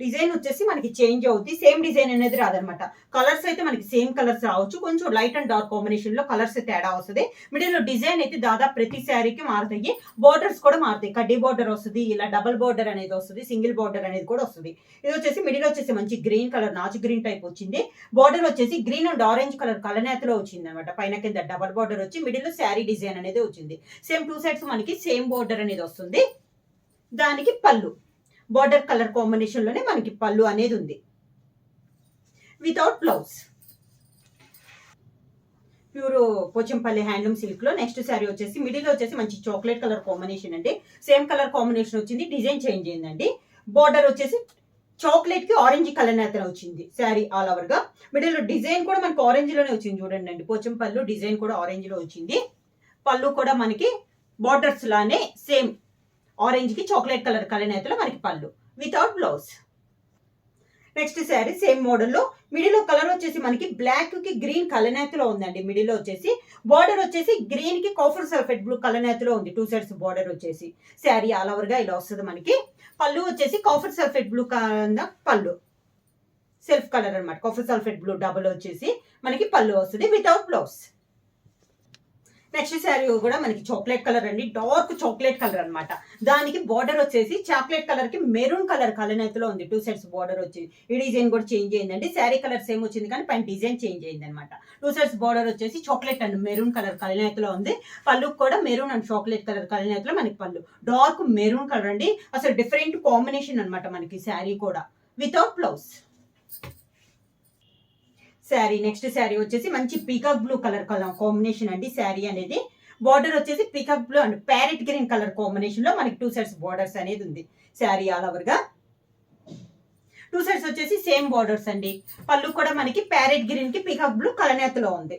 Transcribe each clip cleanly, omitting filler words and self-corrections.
Design వచ్చేసి మనకి change అవుతుంది, సేమ్ డిజైన్ అనేది రాదనమాట. కలర్స్ అయితే మనకి సేమ్ కలర్స్ రావచ్చు, కొంచెం లైట్ అండ్ డార్క్ కాంబినేషన్ లో కలర్స్ తేడా వస్తుంది. మిడిల్ లో డిజైన్ అయితే దాదాపు ప్రతి శారీకి మారుతాయి. బోర్డర్స్ కూడా మారుతాయి, కడ్డీ బోర్డర్ వస్తుంది, ఇలా డబుల్ బోర్డర్ అనేది వస్తుంది, సింగిల్ బోర్డర్ అనేది కూడా వస్తుంది. ఇది వచ్చేసి మిడిల్ వచ్చేసి మంచి గ్రీన్ కలర్, నాచు గ్రీన్ టైప్ వచ్చింది. బోర్డర్ వచ్చేసి గ్రీన్ అండ్ ఆరెంజ్ కలర్ కలనేతలో వచ్చింది అనమాట. పైన కింద డబల్ బోర్డర్ వచ్చి మిడిల్ లో శారీ డిజైన్ అనేది వచ్చింది. సేమ్ 2 సైడ్స్ మనకి సేమ్ బోర్డర్ అనేది వస్తుంది. దానికి పళ్ళు బోర్డర్ కలర్ కాంబినేషన్ లోనే మనకి పళ్ళు అనేది ఉంది, without blouse. Pure Pochampally handloom silk లో నెక్స్ట్ శారీ వచ్చేసి మిడిల్ వచ్చేసి మంచి చాక్లెట్ కలర్ కాంబినేషన్ అండి. సేమ్ కలర్ కాంబినేషన్ వచ్చింది, డిజైన్ చేంజ్ అయిందండి. బోర్డర్ వచ్చేసి చాక్లెట్ కి ఆరెంజ్ కలర్ నేతన వచ్చింది శారీ ఆల్ ఓవర్ గా. మిడిల్ డిజైన్ కూడా మనకి ఆరెంజ్ లోనే వచ్చింది చూడండి అండి. పోచంపల్లి డిజైన్ కూడా ఆరెంజ్ లో వచ్చింది. పళ్ళు కూడా మనకి బోర్డర్స్ లానే సేమ్ ఆరెంజ్ కి చాక్లెట్ కలర్ కలనేతలో మనకి పళ్ళు, without blouse. Next sari same మోడల్లో మిడిల్ కలర్ వచ్చేసి మనకి బ్లాక్ కి గ్రీన్ కలనేతలో ఉందండి. మిడిల్ వచ్చేసి బార్డర్ వచ్చేసి గ్రీన్ కి కాఫర్ సల్ఫేట్ బ్లూ కలనేతలో ఉంది. 2 సైడ్స్ బార్డర్ వచ్చేసి శారీ ఆల్ ఓవర్ గా ఇలా వస్తుంది మనకి. పళ్ళు వచ్చేసి కాఫర్ సల్ఫేట్ బ్లూ పళ్ళు, సెల్ఫ్ కలర్ అనమాట. కాఫర్ సల్ఫేట్ బ్లూ డబుల్ వచ్చేసి మనకి పళ్ళు వస్తుంది, వితౌట్ బ్లౌజ్. నెక్స్ట్ శారీ కూడా మనకి చాక్లెట్ కలర్ అండి, డార్క్ చాక్లెట్ కలర్ అనమాట. దానికి బార్డర్ వచ్చేసి చాక్లెట్ కలర్ కి మెరూన్ కలర్ కలనేతలో ఉంది. 2 సైడ్స్ బార్డర్ వచ్చి ఈ డిజైన్ కూడా చేంజ్ అయిందండి. శారీ కలర్ సేమ్ వచ్చింది కానీ పైన డిజైన్ చేంజ్ అయింది అనమాట. 2 సైడ్స్ బార్డర్ వచ్చేసి చాక్లెట్ అండ్ మెరూన్ కలర్ కలనేతలో ఉంది. పళ్ళు కూడా మెరూన్ అండ్ చాక్లెట్ కలర్ కలనేతలో మనకి పళ్ళు, డార్క్ మెరూన్ కలర్ అండి. అసలు డిఫరెంట్ కాంబినేషన్ అనమాట మనకి శారీ కూడా, without blouse. Sari next sari వచ్చేసి మంచి పీకాక్ బ్లూ కలర్ కాంబినేషన్ అండి. శారీ అనేది బార్డర్ వచ్చేసి peacock blue and parrot green colour combination లో మనకి 2 సైడ్స్ బార్డర్స్ అనేది ఉంది. శారీ ఆల్ ఓవర్ గా 2 సైడ్స్ వచ్చేసి సేమ్ బార్డర్స్ అండి. పళ్ళు కూడా మనకి ప్యారెట్ గ్రీన్ కి పీకాక్ బ్లూ కలనేతలో ఉంది,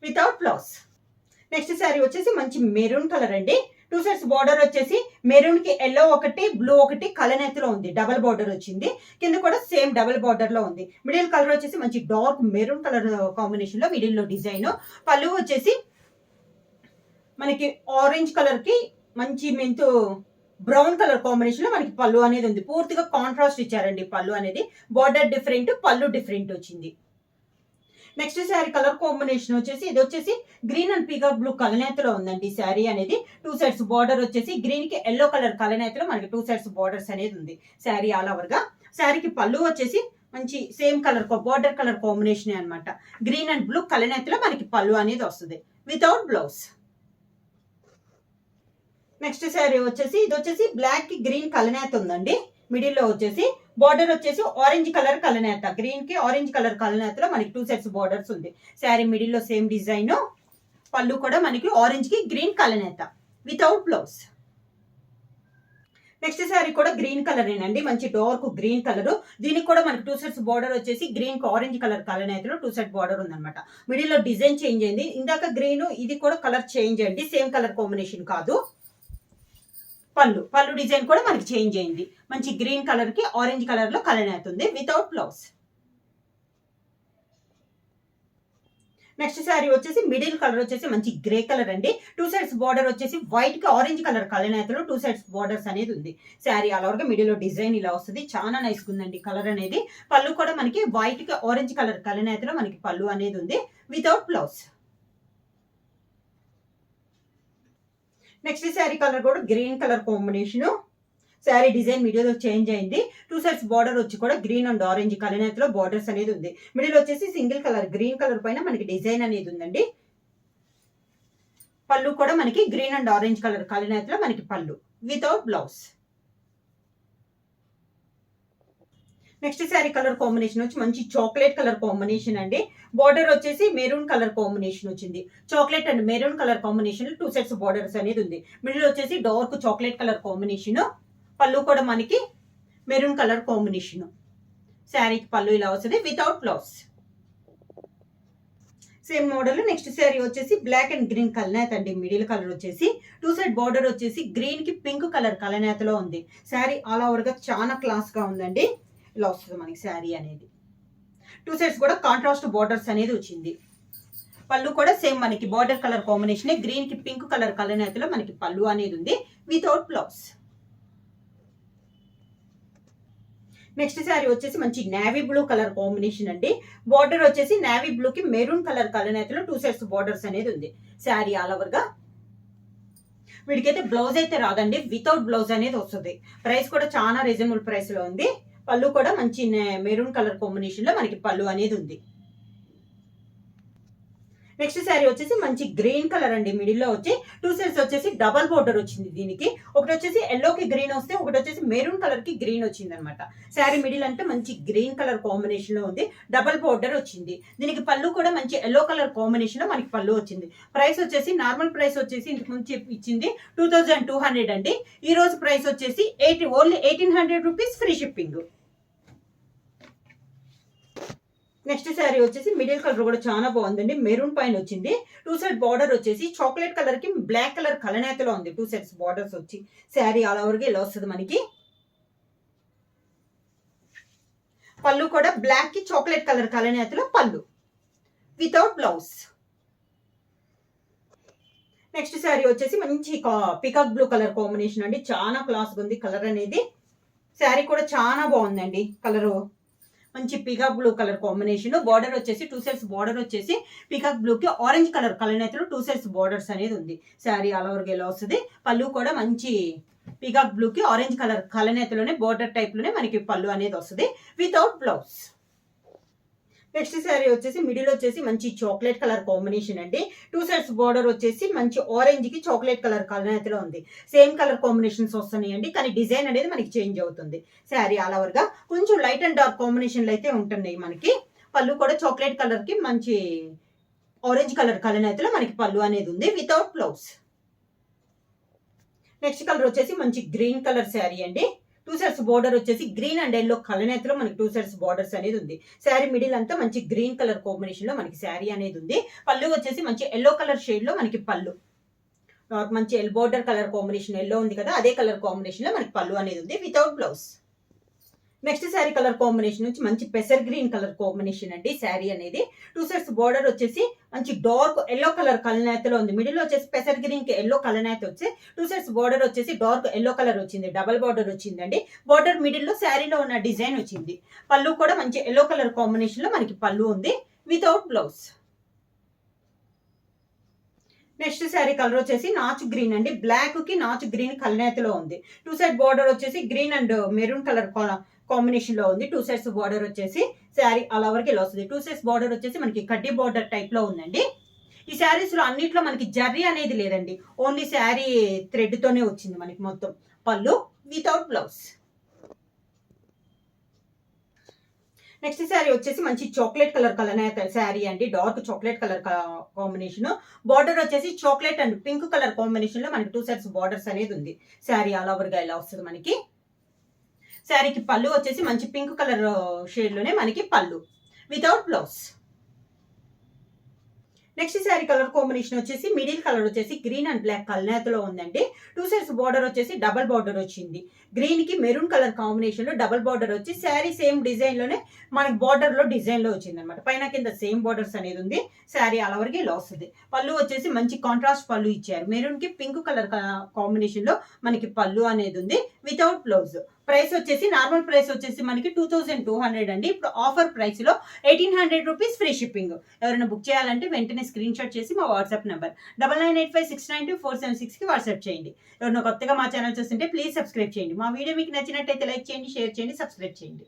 వితౌట్ బ్లౌజ్. నెక్స్ట్ శారీ వచ్చేసి మంచి మెరూన్ కలర్ అండి. 2 సైడ్స్ బార్డర్ వచ్చేసి మెరూన్ కి ఎల్లో ఒకటి బ్లూ ఒకటి కలనేతలో ఉంది. డబల్ బార్డర్ వచ్చింది, కింద కూడా సేమ్ డబల్ బార్డర్ లో ఉంది. మిడిల్ కలర్ వచ్చేసి మంచి డార్క్ మెరూన్ కలర్ కాంబినేషన్ లో మిడిల్ లో డిజైన్. పళ్ళు వచ్చేసి మనకి ఆరెంజ్ కలర్ కి మంచి మెంతు బ్రౌన్ కలర్ కాంబినేషన్ లో మనకి పళ్ళు అనేది ఉంది. పూర్తిగా కాంట్రాస్ట్ ఇచ్చారండి పళ్ళు అనేది. బార్డర్ డిఫరెంట్, పళ్ళు డిఫరెంట్ వచ్చింది. నెక్స్ట్ శారీ కలర్ కాంబినేషన్ వచ్చేసి ఇది వచ్చేసి గ్రీన్ అండ్ పీకాక్ బ్లూ కలనేతలో ఉందండి. శారీ అనేది 2 సైడ్స్ బార్డర్ వచ్చేసి గ్రీన్ కి ఎల్లో కలర్ కలనేతలో మనకి 2 సైడ్స్ బార్డర్స్ అనేది ఉంది. శారీ ఆల్ ఓవర్ గా. శారీకి పళ్ళు వచ్చేసి మంచి same colour border colour combination అనమాట. గ్రీన్ అండ్ బ్లూ కలనేతలో మనకి పళ్ళు అనేది వస్తుంది, వితౌట్ బ్లౌజ్. నెక్స్ట్ శారీ వచ్చేసి ఇది వచ్చేసి బ్లాక్ కి గ్రీన్ కలనేత ఉందండి. మిడిల్ లో వచ్చేసి బార్డర్ వచ్చేసి ఆరెంజ్ కలర్ కలనేత, గ్రీన్ కి ఆరెంజ్ కలర్ కలనేతలో మనకి 2 సెట్స్ బార్డర్స్ ఉంది. శారీ మిడిల్ లో సేమ్ డిజైన్. పళ్ళు కూడా మనకి ఆరెంజ్ కి గ్రీన్ కలనేత, వితౌట్ బ్లౌజ్. నెక్స్ట్ శారీ కూడా గ్రీన్ కలర్ ఏనండి, మంచి డార్క్ గ్రీన్ కలర్. దీనికి కూడా మనకి 2 సెట్స్ బార్డర్ వచ్చేసి గ్రీన్ కి ఆరెంజ్ కలర్ కలనేతలో 2 సెట్ బార్డర్ ఉందన్నమాట. మిడిల్ లో డిజైన్ చేంజ్ అయింది. ఇందాక గ్రీన్, ఇది కూడా కలర్ చేంజ్ అండి, సేమ్ కలర్ కాంబినేషన్ కాదు. పళ్ళు డిజైన్ కూడా మనకి చేంజ్ అయింది. మంచి గ్రీన్ కలర్ కి ఆరెంజ్ కలర్ లో కలనేతుంది, వితౌట్ బ్లౌజ్. నెక్స్ట్ శారీ వచ్చేసి మిడిల్ కలర్ వచ్చేసి మంచి గ్రే కలర్ అండి. 2 సైడ్స్ బార్డర్ వచ్చేసి వైట్ కి ఆరెంజ్ కలర్ కలనేతలో 2 సైడ్స్ బార్డర్స్ అనేది ఉంది. శారీ అలా వరకు మిడిల్ లో డిజైన్ ఇలా వస్తుంది, చాలా నైస్ ఉందండి కలర్ అనేది. పళ్ళు కూడా మనకి వైట్ కి ఆరెంజ్ కలర్ కలనేతలో మనకి పళ్ళు అనేది ఉంది, without blouse. Next sari colour కూడా green colour combination. Sari design middle change అయింది. 2 సైడ్స్ బార్డర్ వచ్చి కూడా గ్రీన్ అండ్ ఆరెంజ్ కలనేతలో బార్డర్స్ అనేది ఉంది. మిడిల్ వచ్చేసి సింగిల్ కలర్ గ్రీన్ కలర్ పైన మనకి డిజైన్ అనేది ఉందండి. పళ్ళు కూడా మనకి గ్రీన్ అండ్ ఆరెంజ్ కలర్ కలనేతలో మనకి పళ్ళు, without blouse. Next sari colour combination వచ్చి మంచి చాక్లెట్ కలర్ కాంబినేషన్ అండి. బార్డర్ వచ్చేసి మెరూన్ కలర్ కాంబినేషన్ వచ్చింది. Chocolate and maroon colour combination 2 sets borders అనేది ఉంది. మిడిల్ వచ్చేసి డార్క్ చాక్లెట్ కలర్ కాంబినేషన్. పళ్ళు కూడా మనకి మెరూన్ కలర్ కాంబినేషన్. శారీకి పళ్ళు ఇలా వస్తుంది, without blouse. Same model. Next sari వచ్చేసి బ్లాక్ అండ్ గ్రీన్ కలనేత అండి. మిడిల్ కలర్ వచ్చేసి 2 సైడ్ బార్డర్ వచ్చేసి గ్రీన్ కి పింక్ కలర్ కలనేతలో ఉంది. శారీ ఆల్ ఓవర్ గా చాలా క్లాస్ గా ఉందండి. ఇలా వస్తుంది మనకి శారీ అనేది. 2 సైడ్స్ కూడా కాంట్రాస్ట్ బార్డర్స్ అనేది వచ్చింది. పళ్ళు కూడా సేమ్ మనకి బార్డర్ కలర్ కాంబినేషన్, గ్రీన్ కి పింక్ కలర్ కలనేతలో మనకి పళ్ళు అనేది ఉంది, వితౌట్ బ్లౌజ్. నెక్స్ట్ శారీ వచ్చేసి మంచి నేవీ బ్లూ కలర్ కాంబినేషన్ అండి. బార్డర్ వచ్చేసి నేవీ బ్లూ కి మెరూన్ కలర్ కలనేతలో 2 సెట్స్ బార్డర్స్ అనేది ఉంది. శారీ ఆల్ ఓవర్ గా. వీడికైతే బ్లౌజ్ అయితే రాదండి, వితౌట్ బ్లౌజ్ అనేది వస్తుంది. ప్రైస్ కూడా చాలా రీజనబుల్ ప్రైస్ లో ఉంది. పళ్ళు కూడా మంచి మెరూన్ కలర్ కాంబినేషన్ లో మనకి పళ్ళు అనేది ఉంది. నెక్స్ట్ శారీ వచ్చేసి మంచి గ్రీన్ కలర్ అండి. మిడిల్ లో వచ్చి 2 సెట్స్ వచ్చేసి డబల్ బోర్డర్ వచ్చింది. దీనికి ఒకటి వచ్చేసి ఎల్లో కి గ్రీన్ వస్తే ఒకటి వచ్చేసి మెరూన్ కలర్ కి గ్రీన్ వచ్చింది అనమాట. శారీ మిడిల్ అంటే మంచి గ్రీన్ కలర్ కాంబినేషన్ లో ఉంది. డబల్ బోర్డర్ వచ్చింది. దీనికి పళ్ళు కూడా మంచి ఎల్లో కలర్ కాంబినేషన్ లో మనకి పళ్ళు వచ్చింది. ప్రైస్ వచ్చేసి నార్మల్ ప్రైస్ వచ్చేసి ఇంతకు ముందు ఇచ్చింది 2200 అండి. ఈ రోజు ప్రైస్ వచ్చేసి only 1800 rupees free shipping. Next sari వచ్చేసి మిడిల్ కలర్ కూడా చాలా బాగుందండి. మెరూన్ పైన వచ్చింది. 2 సెట్ బార్డర్ వచ్చేసి చాక్లెట్ కలర్ కి బ్లాక్ కలర్ కలనేతలో ఉంది. 2 సెట్స్ బార్డర్స్ వచ్చి శారీ ఆల్ ఓవర్ గా ఇలా వస్తుంది మనకి. పళ్ళు కూడా బ్లాక్ కి చాక్లెట్ కలర్ కలనేతలో పళ్ళు వితౌట్ బ్లౌజ్. నెక్స్ట్ శారీ వచ్చేసి మంచి పికాక్ బ్లూ కలర్ కాంబినేషన్ అండి. చాలా క్లాస్ ఉంది కలర్ అనేది. శారీ కూడా చాలా బాగుందండి. కలరు మంచి peacock blue colour combination. Border వచ్చేసి 2 సెట్స్ బార్డర్ వచ్చేసి పికాక్ బ్లూ కి ఆరెంజ్ కలర్ కలనేతలో 2 సెట్స్ బార్డర్స్ అనేది ఉంది. శారీ ఆల్ ఓవర్ గా ఇలా వస్తుంది. పళ్ళు కూడా మంచి పికాక్ బ్లూ కి ఆరెంజ్ కలర్ కలనేతలోనే బార్డర్ టైప్ లోనే మనకి పళ్ళు అనేది వస్తుంది వితౌట్ బ్లౌజ్. నెక్స్ట్ శారీ వచ్చేసి మిడిల్ వచ్చేసి మంచి చాక్లెట్ కలర్ కాంబినేషన్ అండి. 2 సెట్స్ బార్డర్ వచ్చేసి మంచి ఆరెంజ్ కి చాక్లెట్ కలర్ కలనేతలో ఉంది. సేమ్ కలర్ కాంబినేషన్స్ వస్తున్నాయండి, కానీ డిజైన్ అనేది మనకి చేంజ్ అవుతుంది. శారీ ఆల్ ఓవర్ గా కొంచెం లైట్ అండ్ డార్క్ కాంబినేషన్లు అయితే ఉంటున్నాయి మనకి. పళ్ళు కూడా చాక్లెట్ కలర్ కి మంచి ఆరెంజ్ కలర్ కలనేతలో మనకి పళ్ళు అనేది ఉంది వితౌట్ బ్లౌజ్. నెక్స్ట్ కలర్ వచ్చేసి మంచి గ్రీన్ కలర్ శారీ అండి. 2 సెట్స్ బార్డర్ వచ్చేసి గ్రీన్ అండ్ ఎల్లో కలనేతలో మనకి 2 సెట్స్ బార్డర్స్ అనేది ఉంది. శారీ మిడిల్ అంతా మంచి గ్రీన్ కలర్ కాంబినేషన్ లో మనకి శారీ అనేది ఉంది. పళ్ళు వచ్చేసి మంచి ఎల్లో కలర్ షేడ్ లో మనకి పళ్ళు మంచి L border colour combination yellow ఉంది కదా, అదే కలర్ కాంబినేషన్ లో మనకి పళ్ళు అనేది ఉంది without blouse. Next sari colour combination నుంచి మంచి పెసర్ గ్రీన్ కలర్ కాంబినేషన్ అండి. శారీ అనేది 2 సెట్స్ బార్డర్ వచ్చేసి మంచి డార్క్ ఎల్లో కలర్ కలనేతలో ఉంది. మిడిల్ వచ్చేసి పెసర్ గ్రీన్ కి ఎల్లో కలనేత వచ్చి 2 సెట్స్ బార్డర్ వచ్చేసి డార్క్ ఎల్లో కలర్ వచ్చింది. డబల్ బార్డర్ వచ్చిందండి. బార్డర్ మిడిల్ లో శారీలో ఉన్న డిజైన్ వచ్చింది. పళ్ళు కూడా మంచి ఎల్లో కలర్ కాంబినేషన్ లో మనకి పళ్ళు ఉంది without blouse. Next sari colour వచ్చేసి నాచు గ్రీన్ అండి. బ్లాక్ కి నాచు గ్రీన్ కలనేతలో ఉంది. 2 సెట్ బార్డర్ వచ్చేసి green and maroon colour combination లో ఉంది. 2 సెట్స్ బార్డర్ వచ్చేసి శారీ అలా వరకు ఇలా వస్తుంది. 2 సెట్స్ బార్డర్ వచ్చేసి మనకి కడ్డీ బార్డర్ టైప్ లో ఉందండి. ఈ శారీస్ లో అన్నిట్లో మనకి జర్రీ అనేది లేదండి, ఓన్లీ శారీ థ్రెడ్ తోనే వచ్చింది మనకి మొత్తం. పళ్ళు వితౌట్ బ్లౌజ్. నెక్స్ట్ శారీ వచ్చేసి మంచి చాక్లెట్ కలర్ కలర్ శారీ అండి. Dark chocolate colour combination. Border వచ్చేసి chocolate and pink colour combination లో మనకి 2 సెట్స్ బార్డర్స్ అనేది ఉంది. శారీ ఆల్ ఓవర్ గా ఇలా వస్తుంది మనకి. శారీకి పళ్ళు వచ్చేసి మంచి పింక్ కలర్ షేడ్ లోనే మనకి పళ్ళు without blouse. Next sari colour combination వచ్చేసి మిడిల్ కలర్ వచ్చేసి గ్రీన్ అండ్ బ్లాక్ కలనేతలో ఉందండి. 2 సెట్స్ బార్డర్ వచ్చేసి డబల్ బార్డర్ వచ్చింది. గ్రీన్ కి మెరూన్ కలర్ కాంబినేషన్ లో డబల్ బార్డర్ వచ్చి శారీ సేమ్ డిజైన్ లోనే మనకి బార్డర్ లో డిజైన్ లో వచ్చింది అనమాట. పైన కింద సేమ్ బార్డర్స్ అనేది ఉంది. శారీ అలా వరకు ఇలా వస్తుంది. పళ్ళు వచ్చేసి మంచి కాంట్రాస్ట్ పళ్ళు ఇచ్చారు. మెరూన్ కి పింక్ కలర్ కాంబినేషన్ లో మనకి పళ్ళు అనేది ఉంది వితౌట్ బ్లౌజ్. ప్రైస్ వచ్చేసి నార్మల్ ప్రైస్ వచ్చేసి మనకి 2200 అండి. ఇప్పుడు ఆఫర్ ప్రైస్ లో 1800 రూపీస్ ఫ్రీ షిప్పింగ్. ఎవరైనా బుక్ చేయాలంటే వెంటనే స్క్రీన్ షాట్ చేసి మా వాట్సాప్ నెంబర్ 9985692476 కి వాట్సాప్ చేయండి. ఎవరైనా కొత్తగా మా ఛానల్ చూస్తుంటే ప్లీజ్ సబ్స్క్రైబ్ చేయండి. మా వీడియో మీకు నచ్చినట్టయితే లైక్ చేయండి, షేర్ చేయండి, సబ్స్క్రైబ్ చేయండి.